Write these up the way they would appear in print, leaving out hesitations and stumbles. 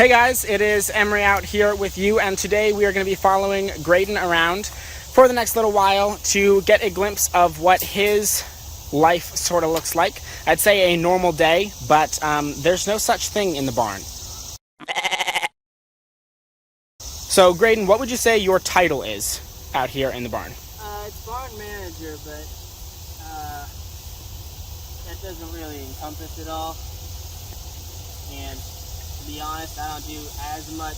Hey guys, it is Emery out here with you, and today we are going to be following Greyden around for the next little while to get a glimpse of what his life sort of looks like. I'd say a normal day, but there's no such thing in the barn. So Greyden, what would you say your title is out here in the barn? It's barn manager, but that doesn't really encompass it all. And to be honest, I don't do as much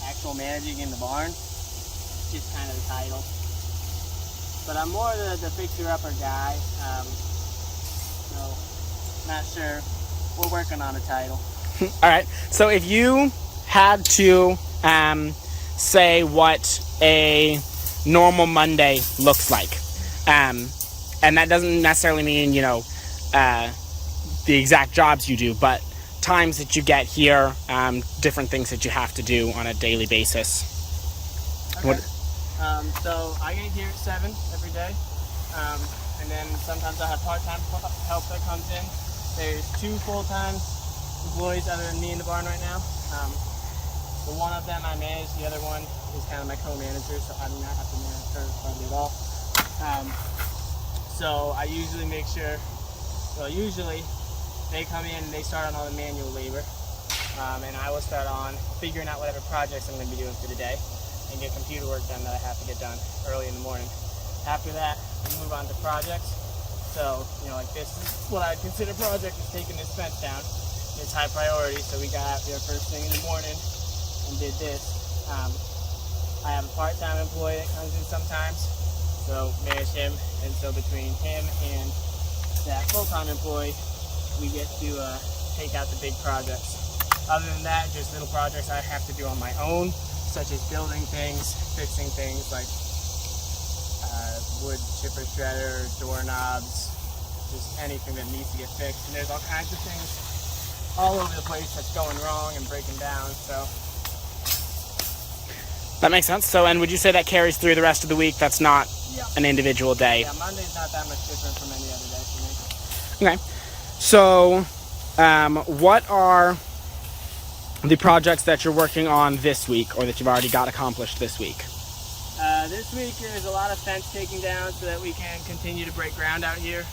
actual managing in the barn, just kind of the title. But I'm more the fixer-upper guy, so not sure. We're working on a title. All right, so if you had to say what a normal Monday looks like, and that doesn't necessarily mean, the exact jobs you do, but times that you get here, different things that you have to do on a daily basis. Okay. So I get here at 7 every day, and then sometimes I have part-time help that comes in. There's 2 full-time employees other than me in the barn right now. The one of them I manage, the other one is kind of my co-manager, so I do not have to manage her hardly at all. So I usually make sure, they come in and they start on all the manual labor, and I will start on figuring out whatever projects I'm going to be doing for the day and get computer work done that I have to get done early in the morning. After that, we move on to projects. So, like this is what I'd consider project, is taking this fence down. It's high priority, so we got out there first thing in the morning and did this. I have a part-time employee that comes in sometimes, so manage him, and so between him and that full-time employee, we get to take out the big projects. Other than that, just little projects I have to do on my own, such as building things, fixing things like wood chipper shredder, doorknobs, just anything that needs to get fixed. And there's all kinds of things all over the place that's going wrong and breaking down, so. That makes sense. So, and would you say that carries through the rest of the week? That's not an individual day? Yeah, Monday's not that much different from any other day for me. Okay. So, what are the projects that you're working on this week, or that you've already got accomplished this week? This week there's a lot of fence taking down so that we can continue to break ground out here.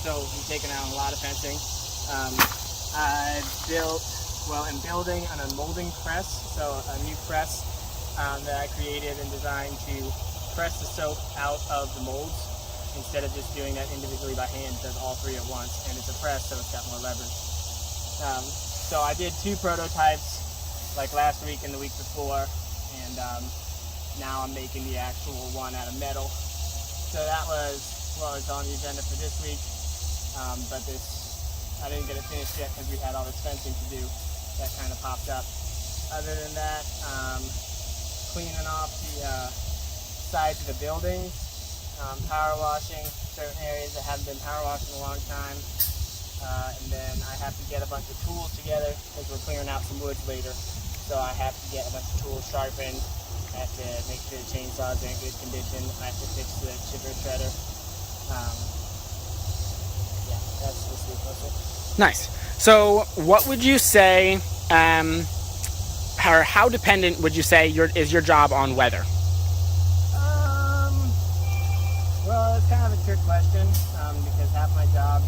So we've taken down a lot of fencing. I am building on a molding press, so a new press that I created and designed to press the soap out of the molds. Instead of just doing that individually by hand, it does all 3 at once, and it's a press, so it's got more leverage. So I did 2 prototypes, like last week and the week before, and now I'm making the actual one out of metal. So that was what was on the agenda for this week, but I didn't get it finished yet because we had all this fencing to do. That kind of popped up. Other than that, cleaning off the sides of the buildings. Power washing certain areas that haven't been power washed in a long time, and then I have to get a bunch of tools together because we're clearing out some woods later, so I have to get a bunch of tools sharpened. I have to make sure the chainsaws are in good condition. I have to fix the chipper shredder. Yeah, that's this week mostly. Nice. So what would you say, or how dependent would you say is your job on weather? Well, it's kind of a trick question, because half my jobs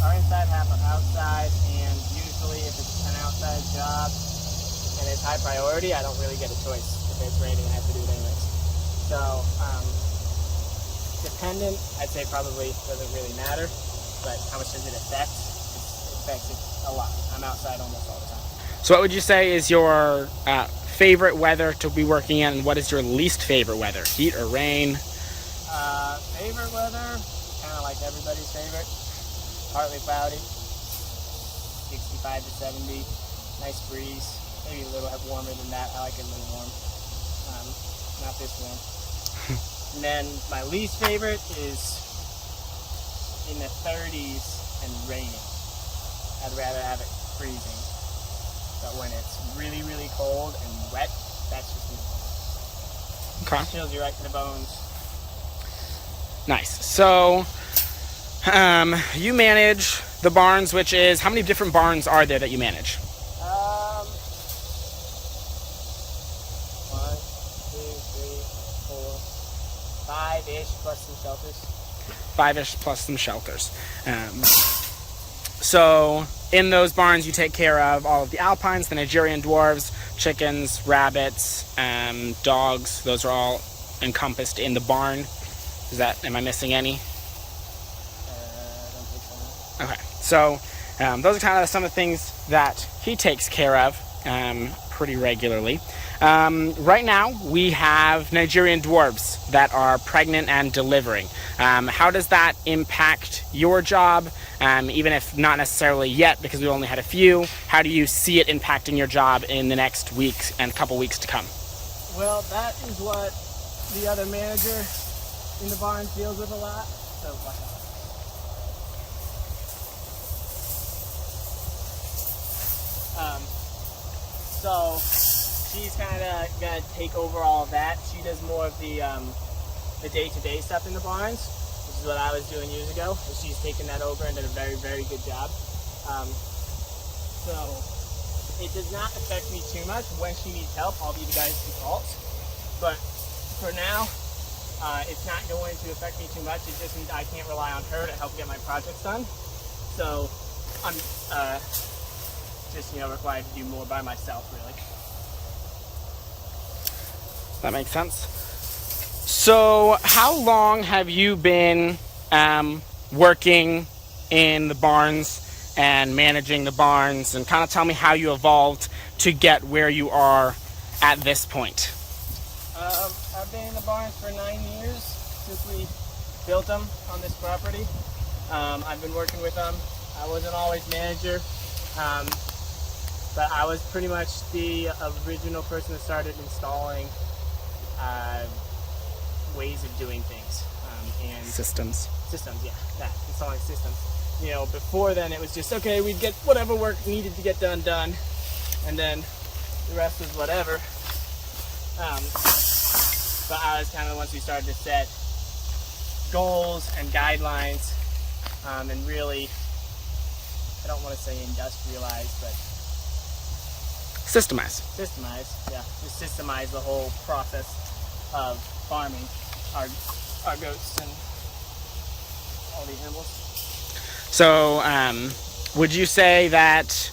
are inside, half are outside, and usually if it's an outside job and it's high priority, I don't really get a choice. If it's raining, I have to do it anyways. So, dependent, I'd say probably doesn't really matter, but how much does it affect? It affects it a lot. I'm outside almost all the time. So what would you say is your favorite weather to be working in, and what is your least favorite weather? Heat or rain? Favorite weather, kind of like everybody's favorite, partly cloudy, 65 to 70, nice breeze, maybe a little warmer than that. I like it a little warm, not this warm. And then my least favorite is in the 30s and raining. I'd rather have it freezing, but when it's really, really cold and wet, that's just me. Okay. Chills you right to the bones. Nice. So, you manage the barns, which is, how many different barns are there that you manage? 4, 5-ish plus some shelters. 5-ish plus some shelters. So in those barns, you take care of all of the alpines, the Nigerian dwarves, chickens, rabbits, dogs. Those are all encompassed in the barn. Am I missing any? I don't think so. Okay, so those are kind of some of the things that he takes care of pretty regularly. Right now, we have Nigerian dwarves that are pregnant and delivering. How does that impact your job? Even if not necessarily yet, because we only had a few, how do you see it impacting your job in the next week and couple weeks to come? Well, that is what the other manager in the barn deals with a lot. So watch out. So she's kind of gonna take over all of that. She does more of the day-to-day stuff in the barns, which is what I was doing years ago. And she's taken that over and did a very, very good job. So it does not affect me too much. When she needs help, I'll be the guy who calls. But for now, it's not going to affect me too much. It just means I can't rely on her to help get my projects done. So I'm just required to do more by myself, really. That makes sense. So how long have you been working in the barns and managing the barns, and kind of tell me how you evolved to get where you are at this point? I've been in the barns for 9 years since we built them on this property. I've been working with them. I wasn't always manager, but I was pretty much the original person that started installing ways of doing things and Systems. Yeah, installing systems. Before then it was just okay. We'd get whatever work needed to get done, and then the rest was whatever. But I was kind of the ones who started to set goals and guidelines, and really, I don't want to say industrialize, but Systemize. Yeah, just systemize the whole process of farming our goats and all the animals. So, would you say that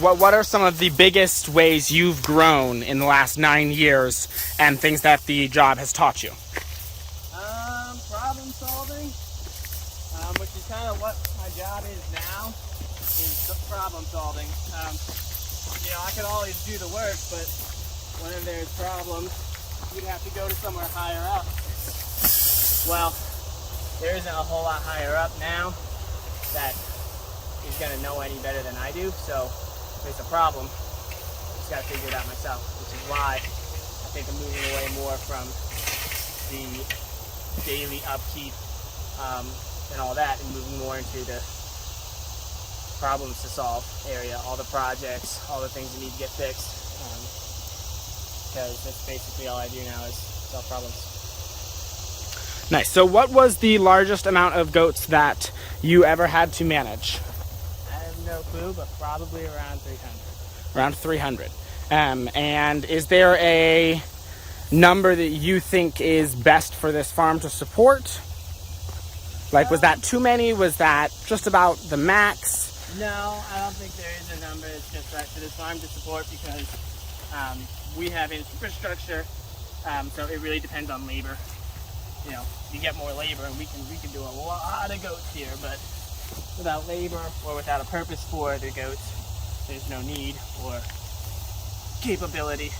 what are some of the biggest ways you've grown in the last 9 years and things that the job has taught you? Problem solving, which is kind of what my job is now, is problem solving. I could always do the work, but whenever there's problems, you'd have to go to somewhere higher up. Well, there isn't a whole lot higher up now that is going to know any better than I do, so if there's a problem, I just got to figure it out myself, which is why I think I'm moving away more from the daily upkeep and all that, and moving more into the problems to solve area, all the projects, all the things that need to get fixed, because that's basically all I do now is solve problems. Nice. So what was the largest amount of goats that you ever had to manage? I have no clue, but probably around 300. Around 300. And is there a number that you think is best for this farm to support? Like, was that too many? Was that just about the max? No, I don't think there is a number that's just right for this farm to support, because we have infrastructure, so it really depends on labor. You get more labor, and we can do a lot of goats here, but without labor or without a purpose for the goats, there's no need or capability.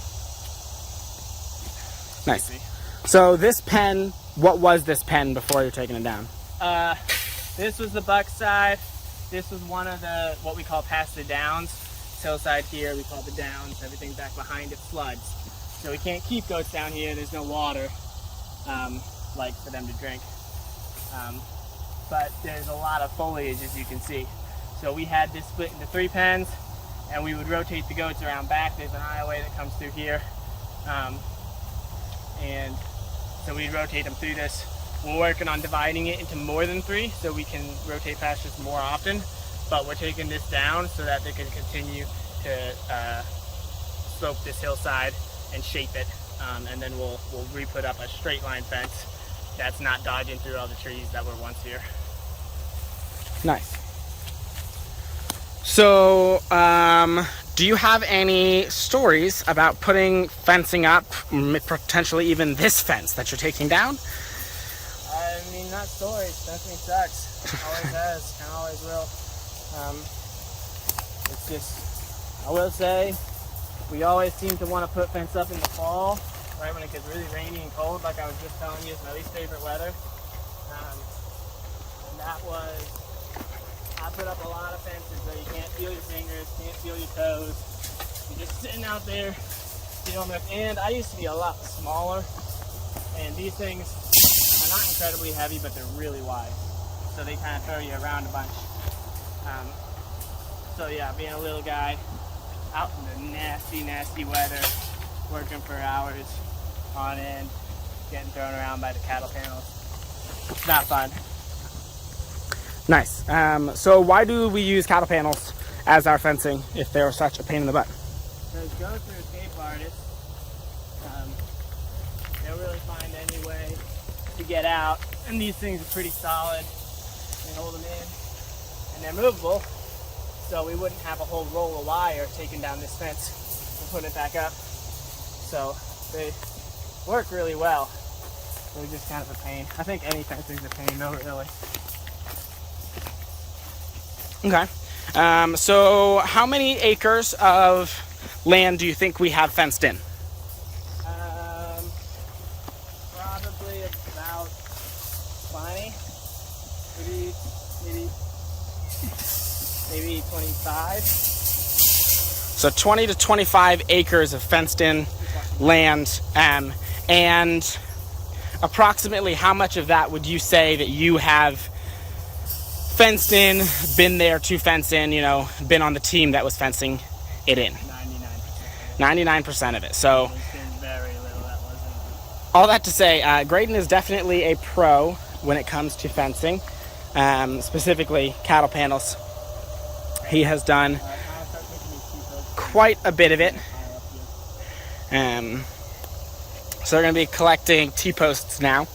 Nice. So this pen, what was this pen before you're taking it down? This was the buck side. This was one of the, what we call past the downs. This hillside here, we call the downs. Everything back behind it floods. So we can't keep goats down here. There's no water, like for them to drink. But there's a lot of foliage, as you can see. So we had this split into 3 pens, and we would rotate the goats around back. There's an aisleway that comes through here. And so we'd rotate them through this. We're working on dividing it into more than 3 so we can rotate pastures more often, but we're taking this down so that they can continue to slope this hillside and shape it, and then we'll re-put up a straight line fence that's not dodging through all the trees that were once here. Nice. So, do you have any stories about putting fencing up, potentially even this fence that you're taking down? I mean, not stories. Fencing sucks. Always has, and always will. It's just, I will say, we always seem to want to put fence up in the fall, right when it gets really rainy and cold, like I was just telling you, is my least favorite weather. And that was, I put up a lot of fences so you can't feel your fingers, can't feel your toes. You're just sitting out there dealing with, and I used to be a lot smaller, and these things are not incredibly heavy, but they're really wide. So they kind of throw you around a bunch. So yeah, being a little guy out in the nasty, nasty weather, working for hours on end, getting thrown around by the cattle panels. It's not fun. Nice. So why do we use cattle panels as our fencing if they're such a pain in the butt? Because goats are escape artists. They'll really find any way to get out, and these things are pretty solid. They hold them in, and they're movable, so we wouldn't have a whole roll of wire taking down this fence and putting it back up. So they work really well. They're just kind of a pain. I think any fencing's a pain, though, really. Okay. So how many acres of land do you think we have fenced in? Probably about 20, maybe 25. So 20 to 25 acres of fenced in land, and approximately how much of that would you say that you have fenced in, been there to fence in, you know, been on the team that was fencing it in? 99% of it. So There's been very little that wasn't. all that to say, Greyden is definitely a pro when it comes to fencing, specifically cattle panels. He has done quite a bit of it. So they're going to be collecting T-posts now.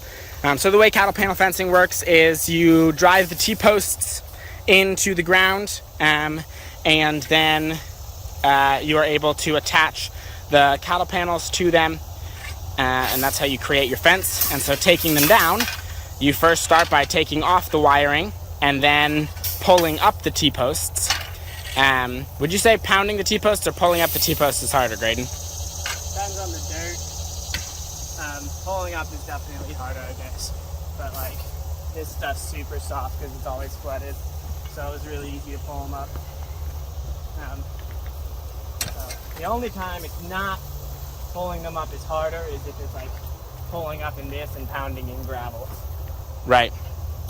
So the way cattle panel fencing works is you drive the T-posts into the ground, and then you are able to attach the cattle panels to them, and that's how you create your fence. And so taking them down, you first start by taking off the wiring and then pulling up the T-posts. Would you say pounding the T-posts or pulling up the T-posts is harder, Greyden? Depends on the dirt. Pulling up is definitely harder, I guess. But like, this stuff's super soft because it's always flooded, so it was really easy to pull them up. So the only time it's not pulling them up is harder is if it's like pulling up in this and pounding in gravel. Right.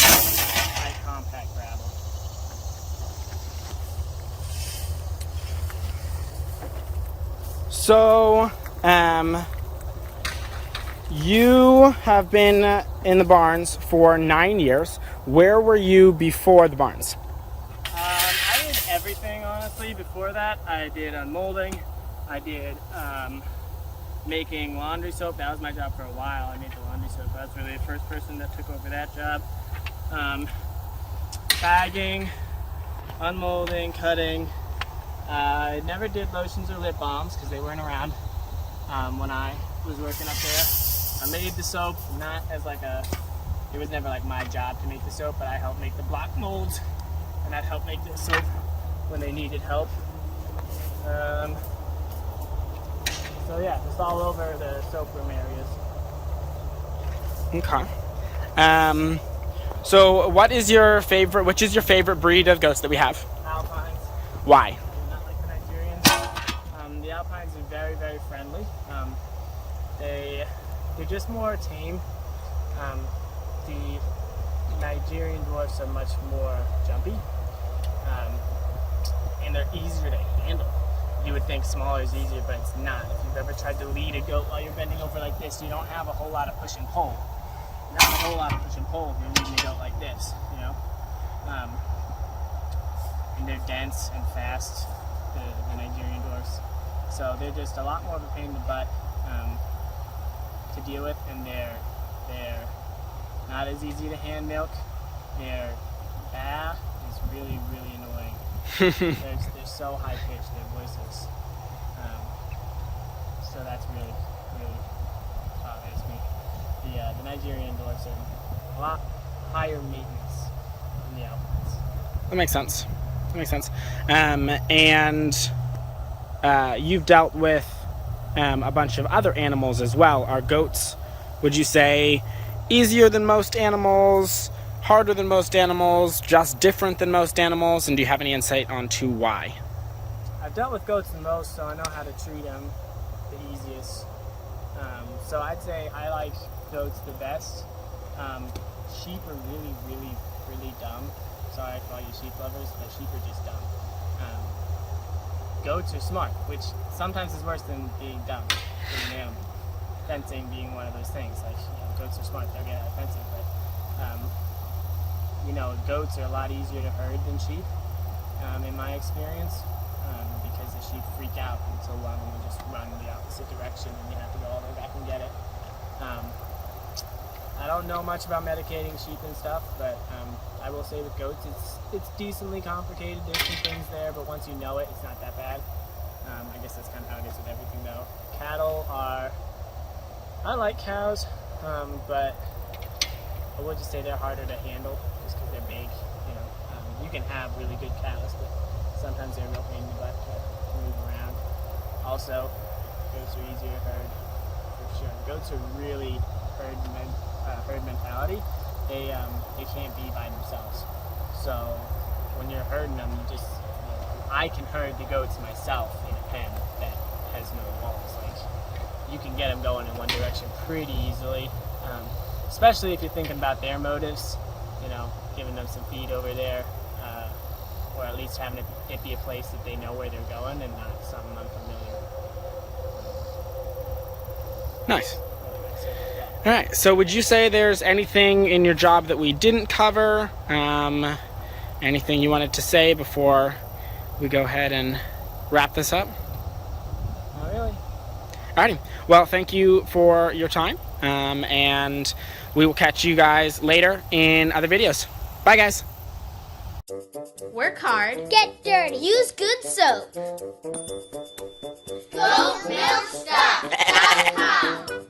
Like compact gravel. So, you have been in the barns for 9 years. Where were you before the barns? I did everything, honestly. Before that, I did unmolding. I did making laundry soap. That was my job for a while. I made the laundry soap. I was really the first person that took over that job. Bagging, unmolding, cutting. I never did lotions or lip balms because they weren't around when I was working up there. I made the soap, not as like it was never like my job to make the soap, but I helped make the block molds, and I'd help make the soap when they needed help. So yeah, just all over the soap room areas. Okay. So which is your favorite breed of goats that we have? Alpines. Why? Not like the Nigerians. The Alpines are very, very friendly. They're just more tame. The Nigerian dwarfs are much more jumpy, and they're easier to handle. You would think smaller is easier, but it's not. If you've ever tried to lead a goat while you're bending over like this, you don't have a whole lot of push and pull. Not a whole lot of push and pull if you're leading a goat like this, you know. And they're dense and fast, the Nigerian dwarfs. So they're just a lot more of a pain in the butt to deal with, and they're not as easy to hand milk. Their is really, really annoying. They're so high pitched, their voices. So that's really, really bothers me. The Nigerian dwarfs are a lot higher maintenance than the Alpines. That makes sense. That makes sense. And you've dealt with a bunch of other animals as well. Are goats, would you say, easier than most animals, harder than most animals, just different than most animals? And do you have any insight onto why? I've dealt with goats the most, so I know how to treat them the easiest. So I'd say I like goats the best. Sheep are really, really, really dumb. Sorry for all you sheep lovers, but sheep are just dumb. Goats are smart, which sometimes is worse than being dumb, being an animal. Fencing being one of those things. Like, goats are smart, they'll get out of fencing, but goats are a lot easier to herd than sheep, in my experience, because the sheep freak out, and so one of them will just run the opposite direction, and you have to go all the way back and get it. I don't know much about medicating sheep and stuff, but I will say with goats, it's decently complicated. There's some things there, but once you know it, it's not that bad. I guess that's kind of how it is with everything, though. I like cows, but I would just say they're harder to handle just because they're big. You can have really good cows, but sometimes they're a real pain in the butt to move around. Also, goats are easier to herd, for sure. Goats are really herd mentality. They can't be by themselves. So when you're herding them, I can herd the goats myself in a pen that has no walls. Like, you can get them going in one direction pretty easily, especially if you're thinking about their motives. Giving them some feed over there, or at least having it be a place that they know where they're going and not something unfamiliar. Nice. All right, so would you say there's anything in your job that we didn't cover? Anything you wanted to say before we go ahead and wrap this up? Not really. Alrighty, well, thank you for your time, and we will catch you guys later in other videos. Bye, guys. Work hard. Get dirty. Use good soap. GoatMilkStuff.com